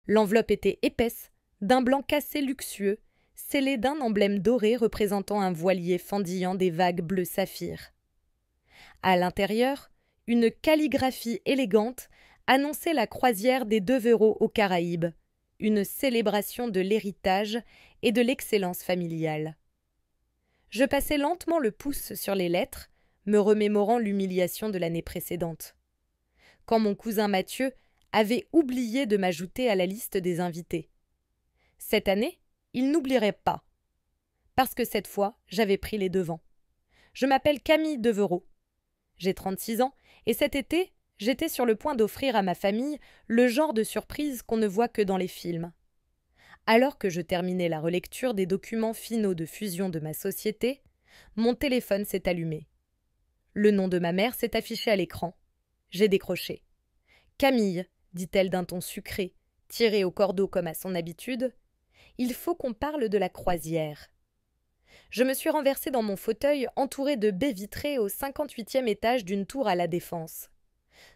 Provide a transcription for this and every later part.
L'enveloppe était épaisse, d'un blanc cassé luxueux, scellée d'un emblème doré représentant un voilier fendillant des vagues bleu saphir. À l'intérieur, une calligraphie élégante annonçait la croisière des Devereux aux Caraïbes, une célébration de l'héritage et de l'excellence familiale. Je passai lentement le pouce sur les lettres, me remémorant l'humiliation de l'année précédente. Quand mon cousin Mathieu avait oublié de m'ajouter à la liste des invités. Cette année, il n'oublierait pas. Parce que cette fois, j'avais pris les devants. Je m'appelle Camille Devereux. J'ai 36 ans et cet été, j'étais sur le point d'offrir à ma famille le genre de surprise qu'on ne voit que dans les films. Alors que je terminais la relecture des documents finaux de fusion de ma société, mon téléphone s'est allumé. Le nom de ma mère s'est affiché à l'écran. J'ai décroché. « Camille », dit-elle d'un ton sucré, tiré au cordeau comme à son habitude, « il faut qu'on parle de la croisière. » Je me suis renversée dans mon fauteuil entourée de baies vitrées au 58e étage d'une tour à la Défense.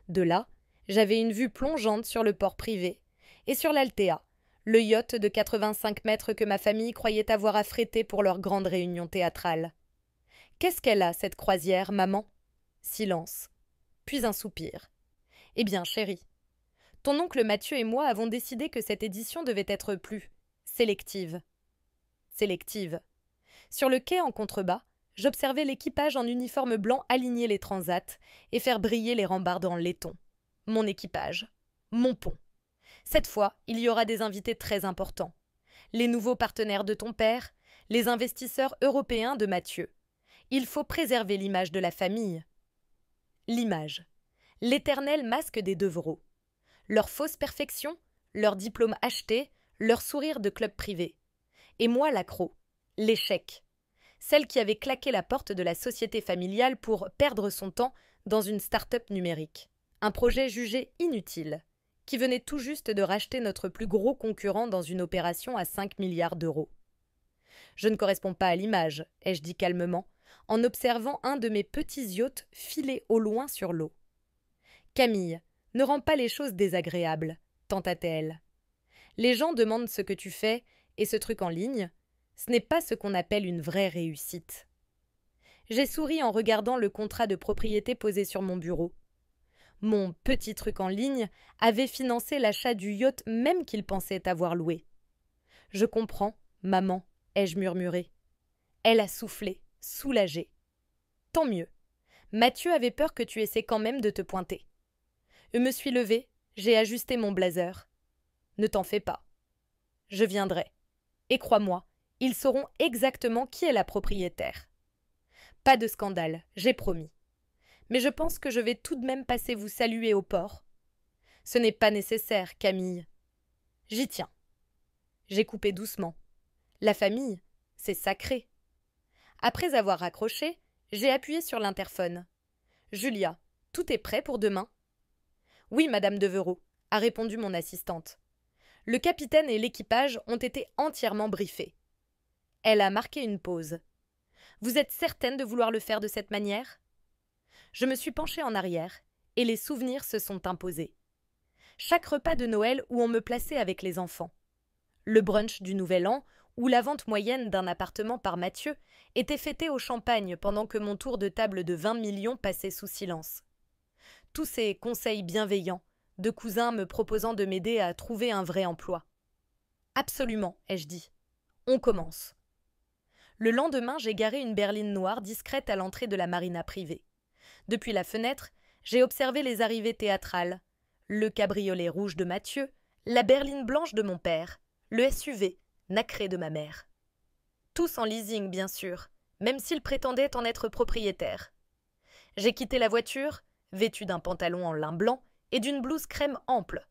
De là, j'avais une vue plongeante sur le port privé et sur l'Altea, le yacht de 85 mètres que ma famille croyait avoir affrété pour leur grande réunion théâtrale. « Qu'est-ce qu'elle a, cette croisière, maman ?» Silence. Puis un soupir. « Eh bien, chérie, ton oncle Mathieu et moi avons décidé que cette édition devait être plus sélective. » Sélective. Sur le quai en contrebas, j'observais l'équipage en uniforme blanc aligner les transats et faire briller les rambardes en laiton. Mon équipage. Mon pont. Cette fois, il y aura des invités très importants. Les nouveaux partenaires de ton père, les investisseurs européens de Mathieu. Il faut préserver l'image de la famille. L'image. L'éternel masque des Devereux. Leur fausse perfection, leur diplôme acheté, leur sourire de club privé. Et moi l'accro, l'échec. Celle qui avait claqué la porte de la société familiale pour perdre son temps dans une start-up numérique. Un projet jugé inutile, qui venait tout juste de racheter notre plus gros concurrent dans une opération à 5 milliards d'euros. Je ne corresponds pas à l'image, ai-je dit calmement, en observant un de mes petits yachts filer au loin sur l'eau. Camille, ne rends pas les choses désagréables, tenta-t-elle. Les gens demandent ce que tu fais, et ce truc en ligne, ce n'est pas ce qu'on appelle une vraie réussite. J'ai souri en regardant le contrat de propriété posé sur mon bureau. Mon petit truc en ligne avait financé l'achat du yacht même qu'il pensait avoir loué. « Je comprends, maman, » ai-je murmuré. Elle a soufflé, soulagée. « Tant mieux. Mathieu avait peur que tu essaies quand même de te pointer. » Je me suis levée, j'ai ajusté mon blazer. « Ne t'en fais pas. Je viendrai. Et crois-moi, ils sauront exactement qui est la propriétaire. Pas de scandale, j'ai promis. Mais je pense que je vais tout de même passer vous saluer au port. Ce n'est pas nécessaire, Camille. J'y tiens. » J'ai coupé doucement. La famille, c'est sacré. Après avoir raccroché, j'ai appuyé sur l'interphone. « Julia, tout est prêt pour demain ?»« Oui, madame Devereux, » a répondu mon assistante. Le capitaine et l'équipage ont été entièrement briefés. Elle a marqué une pause. « Vous êtes certaine de vouloir le faire de cette manière ?» Je me suis penchée en arrière, et les souvenirs se sont imposés. Chaque repas de Noël où on me plaçait avec les enfants. Le brunch du Nouvel An, où la vente moyenne d'un appartement par Mathieu était fêtée au champagne pendant que mon tour de table de 20 millions passait sous silence. Tous ces conseils bienveillants, de cousins me proposant de m'aider à trouver un vrai emploi. « Absolument, » ai-je dit. « On commence. » Le lendemain, j'ai garé une berline noire discrète à l'entrée de la marina privée. Depuis la fenêtre, j'ai observé les arrivées théâtrales, le cabriolet rouge de Mathieu, la berline blanche de mon père, le SUV, nacré de ma mère. Tous en leasing, bien sûr, même s'ils prétendaient en être propriétaires. J'ai quitté la voiture, vêtue d'un pantalon en lin blanc et d'une blouse crème ample.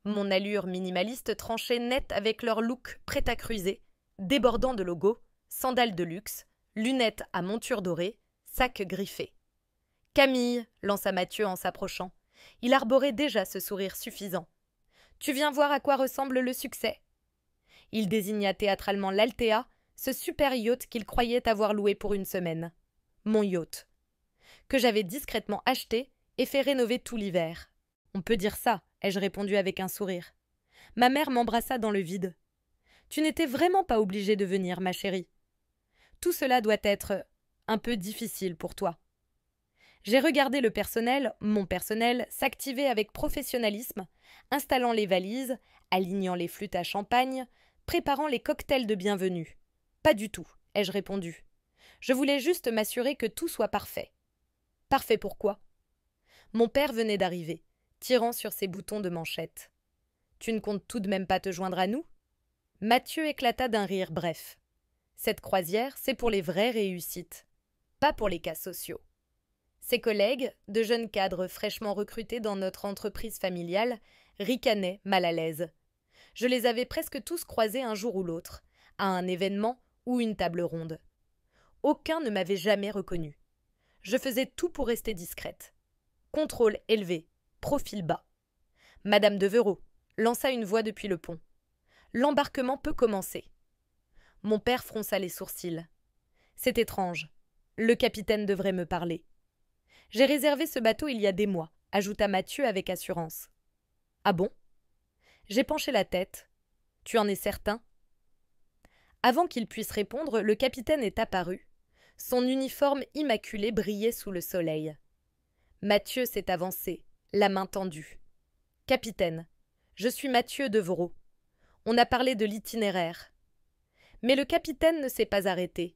Mon allure minimaliste tranchait net avec leur look prêt à cruiser, débordant de logos, sandales de luxe, lunettes à monture dorée, sac griffé. « Camille » lança Mathieu en s'approchant. Il arborait déjà ce sourire suffisant. « Tu viens voir à quoi ressemble le succès ?» Il désigna théâtralement l'Altea, ce super yacht qu'il croyait avoir loué pour une semaine. Mon yacht. Que j'avais discrètement acheté et fait rénover tout l'hiver. « On peut dire ça » ai-je répondu avec un sourire. Ma mère m'embrassa dans le vide. Tu n'étais vraiment pas obligée de venir, ma chérie. Tout cela doit être un peu difficile pour toi. J'ai regardé le personnel, mon personnel, s'activer avec professionnalisme, installant les valises, alignant les flûtes à champagne, préparant les cocktails de bienvenue. Pas du tout, ai-je répondu. Je voulais juste m'assurer que tout soit parfait. Parfait pourquoi? Mon père venait d'arriver, tirant sur ses boutons de manchette. Tu ne comptes tout de même pas te joindre à nous? Mathieu éclata d'un rire bref. Cette croisière, c'est pour les vraies réussites, pas pour les cas sociaux. Ses collègues, de jeunes cadres fraîchement recrutés dans notre entreprise familiale, ricanaient mal à l'aise. Je les avais presque tous croisés un jour ou l'autre, à un événement ou une table ronde. Aucun ne m'avait jamais reconnue. Je faisais tout pour rester discrète. Contrôle élevé, profil bas. Madame Devereux lança une voix depuis le pont. L'embarquement peut commencer. Mon père fronça les sourcils. C'est étrange. Le capitaine devrait me parler. J'ai réservé ce bateau il y a des mois, ajouta Mathieu avec assurance. Ah bon? J'ai penché la tête. Tu en es certain? Avant qu'il puisse répondre, le capitaine est apparu. Son uniforme immaculé brillait sous le soleil. Mathieu s'est avancé, la main tendue. Capitaine, je suis Mathieu Devereux. On a parlé de l'itinéraire. Mais le capitaine ne s'est pas arrêté.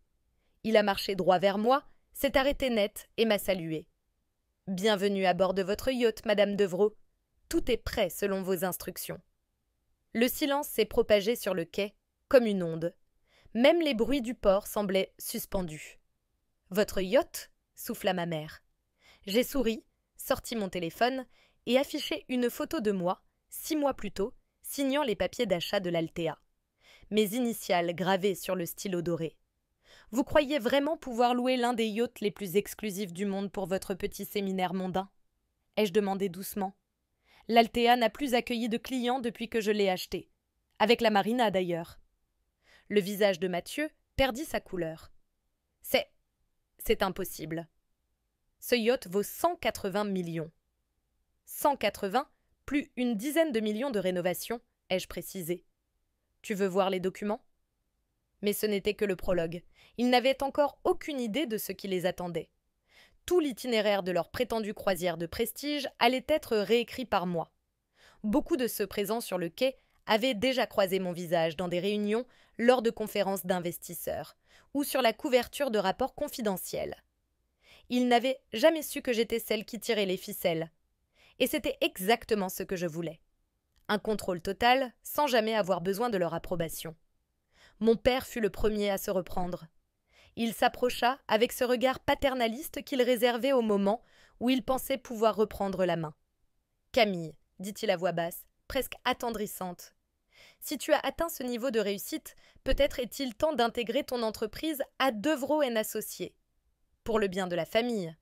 Il a marché droit vers moi, s'est arrêté net et m'a salué. Bienvenue à bord de votre yacht, Madame Devereux. Tout est prêt selon vos instructions. Le silence s'est propagé sur le quai, comme une onde. Même les bruits du port semblaient suspendus. Votre yacht? Souffla ma mère. J'ai souri, sorti mon téléphone et affiché une photo de moi, 6 mois plus tôt, signant les papiers d'achat de l'Altea. Mes initiales gravées sur le stylo doré. Vous croyez vraiment pouvoir louer l'un des yachts les plus exclusifs du monde pour votre petit séminaire mondain? Ai-je demandé doucement. L'Altea n'a plus accueilli de clients depuis que je l'ai acheté. Avec la marina d'ailleurs. Le visage de Mathieu perdit sa couleur. C'est impossible. Ce yacht vaut 180 millions. 180 plus une dizaine de millions de rénovations, ai-je précisé. Tu veux voir les documents? Mais ce n'était que le prologue. Ils n'avaient encore aucune idée de ce qui les attendait. Tout l'itinéraire de leur prétendue croisière de prestige allait être réécrit par moi. Beaucoup de ceux présents sur le quai avaient déjà croisé mon visage dans des réunions lors de conférences d'investisseurs ou sur la couverture de rapports confidentiels. Ils n'avaient jamais su que j'étais celle qui tirait les ficelles. Et c'était exactement ce que je voulais. Un contrôle total sans jamais avoir besoin de leur approbation. Mon père fut le premier à se reprendre. Il s'approcha avec ce regard paternaliste qu'il réservait au moment où il pensait pouvoir reprendre la main. « Camille, dit-il à voix basse, presque attendrissante, si tu as atteint ce niveau de réussite, peut-être est-il temps d'intégrer ton entreprise à Devereux & Associés. Pour le bien de la famille. »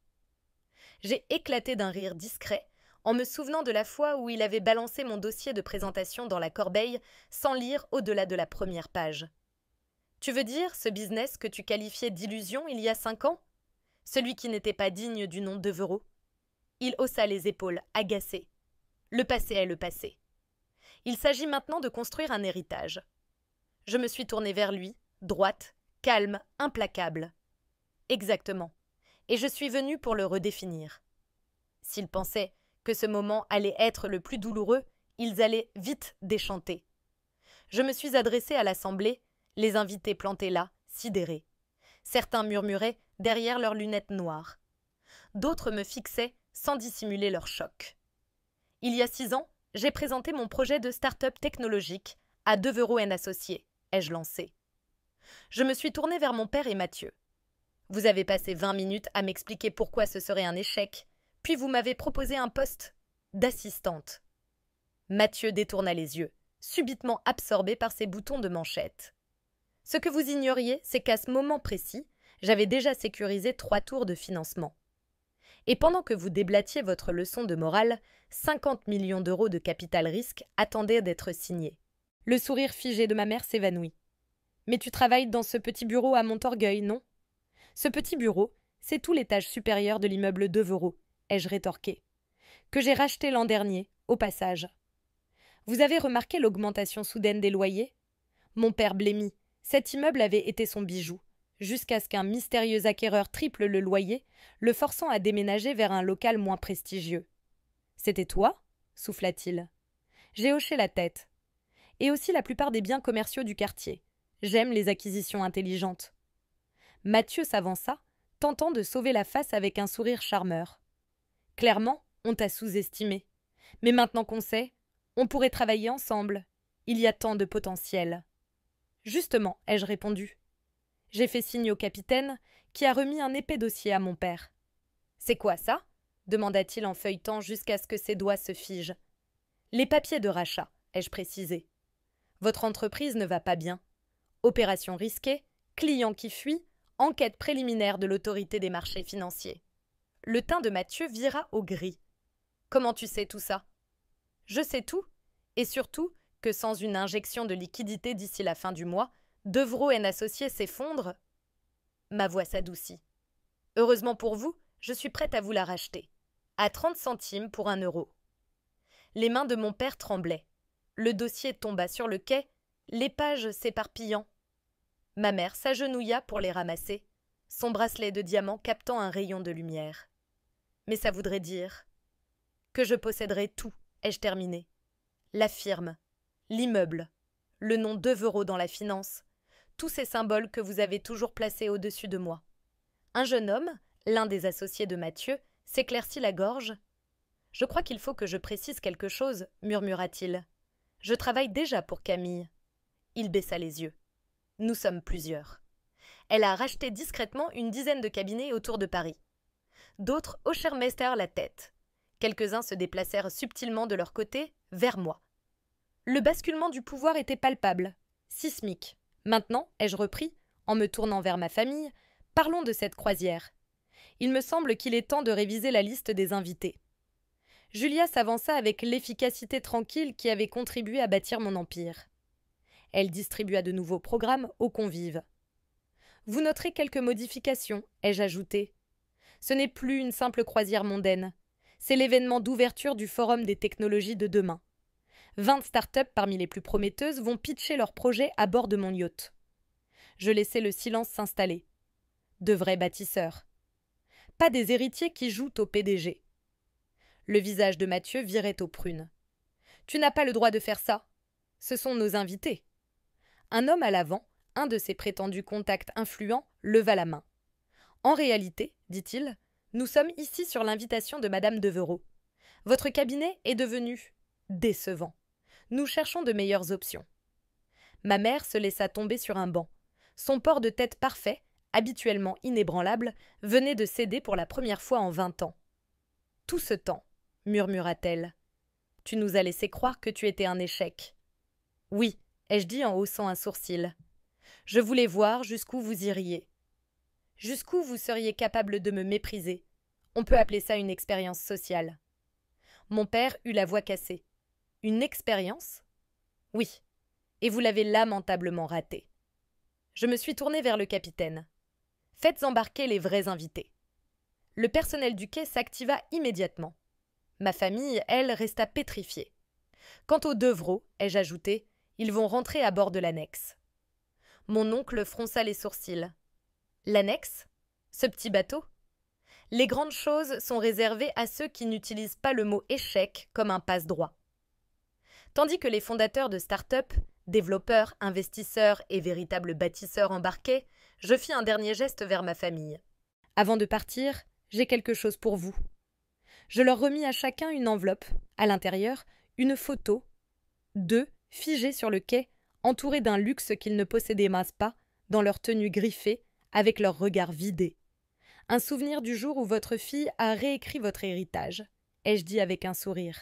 J'ai éclaté d'un rire discret en me souvenant de la fois où il avait balancé mon dossier de présentation dans la corbeille sans lire au-delà de la première page. « Tu veux dire ce business que tu qualifiais d'illusion il y a 5 ans? Celui qui n'était pas digne du nom de Devereux ?» Il haussa les épaules, agacé. Le passé est le passé. Il s'agit maintenant de construire un héritage. Je me suis tournée vers lui, droite, calme, implacable. Exactement. Et je suis venue pour le redéfinir. S'ils pensaient que ce moment allait être le plus douloureux, ils allaient vite déchanter. Je me suis adressée à l'assemblée, les invités plantés là, sidérés. Certains murmuraient derrière leurs lunettes noires. D'autres me fixaient sans dissimuler leur choc. Il y a 6 ans, j'ai présenté mon projet de start-up technologique à Devereux & Associés, ai-je lancé. Je me suis tournée vers mon père et Mathieu. Vous avez passé 20 minutes à m'expliquer pourquoi ce serait un échec, puis vous m'avez proposé un poste d'assistante. Mathieu détourna les yeux, subitement absorbé par ses boutons de manchette. Ce que vous ignoriez, c'est qu'à ce moment précis, j'avais déjà sécurisé 3 tours de financement. Et pendant que vous déblattiez votre leçon de morale, 50 millions d'euros de capital risque attendaient d'être signés. Le sourire figé de ma mère s'évanouit. « Mais tu travailles dans ce petit bureau à Montorgueil, non ?» « Ce petit bureau, c'est tout l'étage supérieur de l'immeuble Devereux, ai-je rétorqué, que j'ai racheté l'an dernier, au passage. Vous avez remarqué l'augmentation soudaine des loyers? Mon père blêmit. Cet immeuble avait été son bijou, jusqu'à ce qu'un mystérieux acquéreur triple le loyer, le forçant à déménager vers un local moins prestigieux. C'était toi? Souffla-t-il. J'ai hoché la tête. Et aussi la plupart des biens commerciaux du quartier. J'aime les acquisitions intelligentes. Mathieu s'avança, tentant de sauver la face avec un sourire charmeur. Clairement, on t'a sous-estimé. Mais maintenant qu'on sait, on pourrait travailler ensemble. Il y a tant de potentiel. Justement, ai-je répondu. J'ai fait signe au capitaine, qui a remis un épais dossier à mon père. C'est quoi ça? Demanda-t-il en feuilletant jusqu'à ce que ses doigts se figent. Les papiers de rachat, ai-je précisé. Votre entreprise ne va pas bien. Opération risquée, client qui fuit, enquête préliminaire de l'autorité des marchés financiers. Le teint de Mathieu vira au gris. Comment tu sais tout ça? Je sais tout, et surtout que sans une injection de liquidité d'ici la fin du mois, Devrault & Associés s'effondre. Ma voix s'adoucit. Heureusement pour vous, je suis prête à vous la racheter. À 30 centimes pour 1 euro. Les mains de mon père tremblaient. Le dossier tomba sur le quai, les pages s'éparpillant. Ma mère s'agenouilla pour les ramasser, son bracelet de diamant captant un rayon de lumière. Mais ça voudrait dire que je posséderais tout, ai-je terminé. La firme, l'immeuble, le nom Devrault dans la finance, tous ces symboles que vous avez toujours placés au-dessus de moi. Un jeune homme, l'un des associés de Mathieu, s'éclaircit la gorge. « Je crois qu'il faut que je précise quelque chose, murmura-t-il. Je travaille déjà pour Camille. » Il baissa les yeux. « Nous sommes plusieurs. » Elle a racheté discrètement une dizaine de cabinets autour de Paris. D'autres hochèrent la tête. Quelques-uns se déplacèrent subtilement de leur côté, vers moi. Le basculement du pouvoir était palpable, sismique. Maintenant, ai-je repris, en me tournant vers ma famille, parlons de cette croisière. Il me semble qu'il est temps de réviser la liste des invités. Julia s'avança avec l'efficacité tranquille qui avait contribué à bâtir mon empire. Elle distribua de nouveaux programmes aux convives. Vous noterez quelques modifications, ai-je ajouté. Ce n'est plus une simple croisière mondaine. C'est l'événement d'ouverture du Forum des technologies de demain. 20 start-up parmi les plus prometteuses vont pitcher leurs projets à bord de mon yacht. Je laissai le silence s'installer. De vrais bâtisseurs. Pas des héritiers qui jouent au PDG. Le visage de Mathieu virait aux prunes. Tu n'as pas le droit de faire ça. Ce sont nos invités. Un homme à l'avant, un de ses prétendus contacts influents, leva la main. En réalité, dit-il, nous sommes ici sur l'invitation de Madame Devrault. Votre cabinet est devenu décevant. Nous cherchons de meilleures options. Ma mère se laissa tomber sur un banc. Son port de tête parfait, habituellement inébranlable, venait de céder pour la première fois en 20 ans. Tout ce temps, murmura-t-elle. Tu nous as laissé croire que tu étais un échec. Oui, ai-je dit en haussant un sourcil. Je voulais voir jusqu'où vous iriez. Jusqu'où vous seriez capable de me mépriser. On peut appeler ça une expérience sociale. Mon père eut la voix cassée. Une expérience? Oui, et vous l'avez lamentablement ratée. Je me suis tournée vers le capitaine. Faites embarquer les vrais invités. Le personnel du quai s'activa immédiatement. Ma famille, elle, resta pétrifiée. Quant aux Devrault, ai-je ajouté, ils vont rentrer à bord de l'annexe. Mon oncle fronça les sourcils. L'annexe? Ce petit bateau? Les grandes choses sont réservées à ceux qui n'utilisent pas le mot échec comme un passe-droit. Tandis que les fondateurs de start-up, développeurs, investisseurs et véritables bâtisseurs embarquaient, je fis un dernier geste vers ma famille. Avant de partir, j'ai quelque chose pour vous. Je leur remis à chacun une enveloppe, à l'intérieur, une photo, d'eux figés sur le quai, entourés d'un luxe qu'ils ne possédaient pas, dans leur tenue griffée, avec leurs regards vidés. Un souvenir du jour où votre fille a réécrit votre héritage, ai-je dit avec un sourire.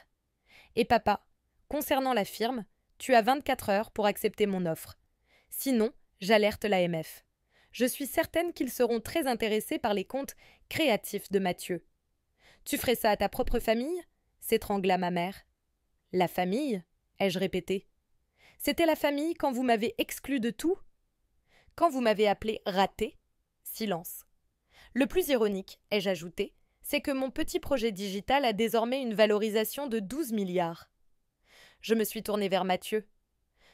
Et papa, concernant la firme, tu as 24 heures pour accepter mon offre. Sinon, j'alerte l'AMF. Je suis certaine qu'ils seront très intéressés par les comptes créatifs de Mathieu. Tu ferais ça à ta propre famille? S'étrangla ma mère. La famille? Ai-je répété. C'était la famille quand vous m'avez exclu de tout? Quand vous m'avez appelé ratée? Silence. Le plus ironique, ai-je ajouté, c'est que mon petit projet digital a désormais une valorisation de 12 milliards. Je me suis tournée vers Mathieu.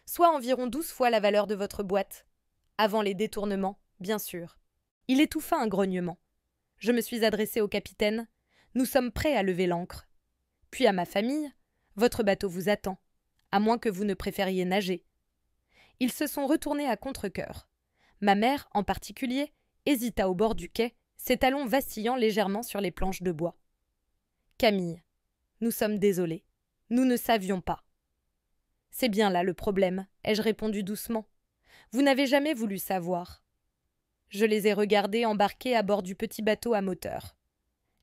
Soit environ 12 fois la valeur de votre boîte. Avant les détournements, bien sûr. Il étouffa un grognement. Je me suis adressée au capitaine. Nous sommes prêts à lever l'ancre. Puis à ma famille. Votre bateau vous attend, à moins que vous ne préfériez nager. Ils se sont retournés à contre-cœur. Ma mère, en particulier, hésita au bord du quai, ses talons vacillant légèrement sur les planches de bois. Camille, nous sommes désolés. Nous ne savions pas. C'est bien là le problème, ai-je répondu doucement. Vous n'avez jamais voulu savoir. Je les ai regardés embarqués à bord du petit bateau à moteur.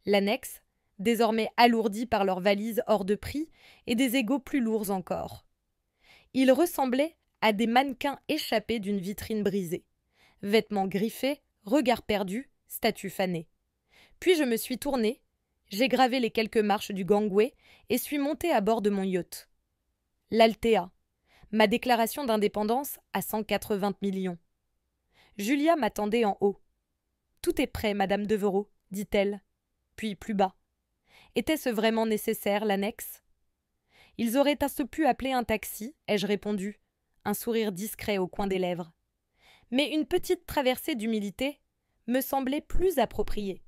L'annexe, désormais alourdis par leurs valises hors de prix et des égaux plus lourds encore. Ils ressemblaient à des mannequins échappés d'une vitrine brisée. Vêtements griffés, regards perdus, statues fanées. Puis je me suis tournée, j'ai gravé les quelques marches du gangway et suis montée à bord de mon yacht. L'Altea, ma déclaration d'indépendance à 180 millions. Julia m'attendait en haut. « Tout est prêt, Madame Devereux, dit-elle. Puis plus bas. Était-ce vraiment nécessaire, l'annexe ? Ils auraient à ce pu appeler un taxi, ai-je répondu, un sourire discret au coin des lèvres. Mais une petite traversée d'humilité me semblait plus appropriée.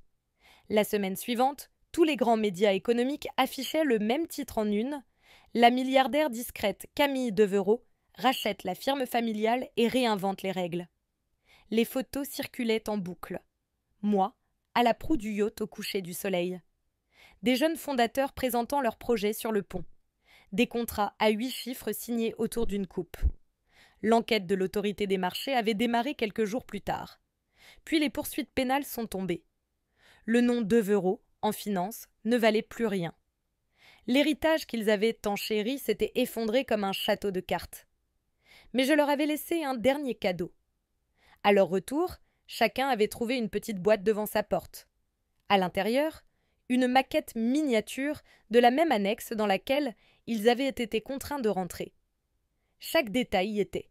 La semaine suivante, tous les grands médias économiques affichaient le même titre en une. La milliardaire discrète Camille Devereux rachète la firme familiale et réinvente les règles. Les photos circulaient en boucle. Moi, à la proue du yacht au coucher du soleil. Des jeunes fondateurs présentant leurs projets sur le pont. Des contrats à 8 chiffres signés autour d'une coupe. L'enquête de l'autorité des marchés avait démarré quelques jours plus tard. Puis les poursuites pénales sont tombées. Le nom Devereux, en finance, ne valait plus rien. L'héritage qu'ils avaient tant chéri s'était effondré comme un château de cartes. Mais je leur avais laissé un dernier cadeau. À leur retour, chacun avait trouvé une petite boîte devant sa porte. À l'intérieur, une maquette miniature de la même annexe dans laquelle ils avaient été contraints de rentrer. Chaque détail y était.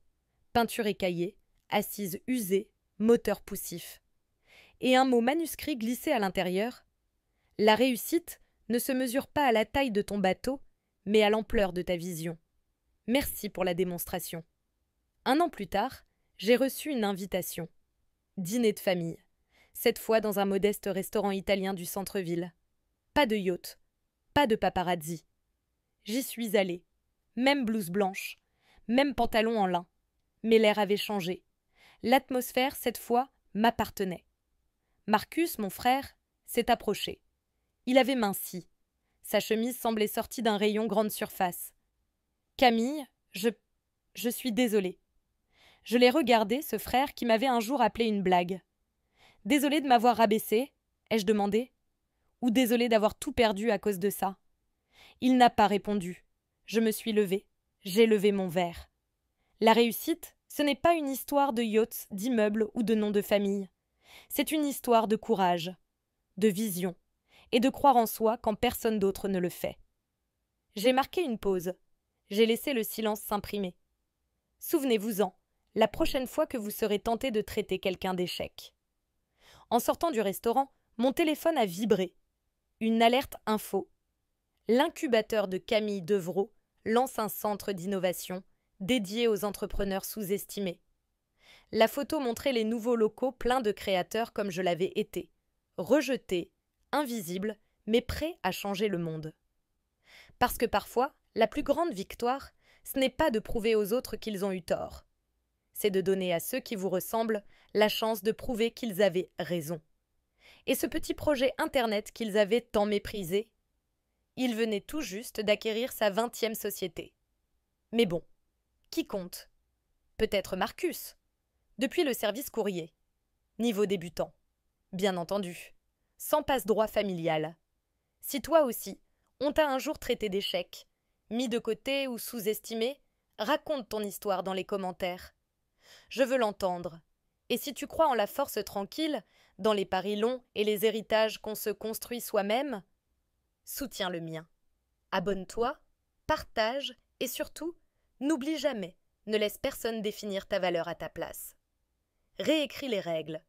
Peinture écaillée, assise usée, moteur poussif. Et un mot manuscrit glissé à l'intérieur. La réussite ne se mesure pas à la taille de ton bateau, mais à l'ampleur de ta vision. Merci pour la démonstration. 1 an plus tard, j'ai reçu une invitation. Dîner de famille. Cette fois dans un modeste restaurant italien du centre-ville. Pas de yacht, pas de paparazzi. J'y suis allée. Même blouse blanche, même pantalon en lin. Mais l'air avait changé. L'atmosphère, cette fois, m'appartenait. Marcus, mon frère, s'est approché. Il avait minci. Sa chemise semblait sortie d'un rayon grande surface. Camille, je suis désolée. Je l'ai regardé, ce frère qui m'avait un jour appelé une blague. Désolé de m'avoir rabaissé, ai-je demandé, ou désolé d'avoir tout perdu à cause de ça. Il n'a pas répondu. Je me suis levée. J'ai levé mon verre. La réussite, ce n'est pas une histoire de yachts, d'immeubles ou de noms de famille. C'est une histoire de courage, de vision, et de croire en soi quand personne d'autre ne le fait. J'ai marqué une pause. J'ai laissé le silence s'imprimer. Souvenez-vous-en, la prochaine fois que vous serez tenté de traiter quelqu'un d'échec. En sortant du restaurant, mon téléphone a vibré. Une alerte info. L'incubateur de Camille Devereux lance un centre d'innovation dédié aux entrepreneurs sous-estimés. La photo montrait les nouveaux locaux pleins de créateurs comme je l'avais été, rejetés, invisibles, mais prêts à changer le monde. Parce que parfois, la plus grande victoire, ce n'est pas de prouver aux autres qu'ils ont eu tort. C'est de donner à ceux qui vous ressemblent la chance de prouver qu'ils avaient raison. Et ce petit projet Internet qu'ils avaient tant méprisé, il venait tout juste d'acquérir sa 20e société. Mais bon, qui compte ? Peut-être Marcus, depuis le service courrier. Niveau débutant, bien entendu, sans passe-droit familial. Si toi aussi, on t'a un jour traité d'échec, mis de côté ou sous-estimé, raconte ton histoire dans les commentaires. Je veux l'entendre. Et si tu crois en la force tranquille, dans les paris longs et les héritages qu'on se construit soi-même, soutiens le mien. Abonne-toi, partage et surtout, n'oublie jamais, ne laisse personne définir ta valeur à ta place. Réécris les règles.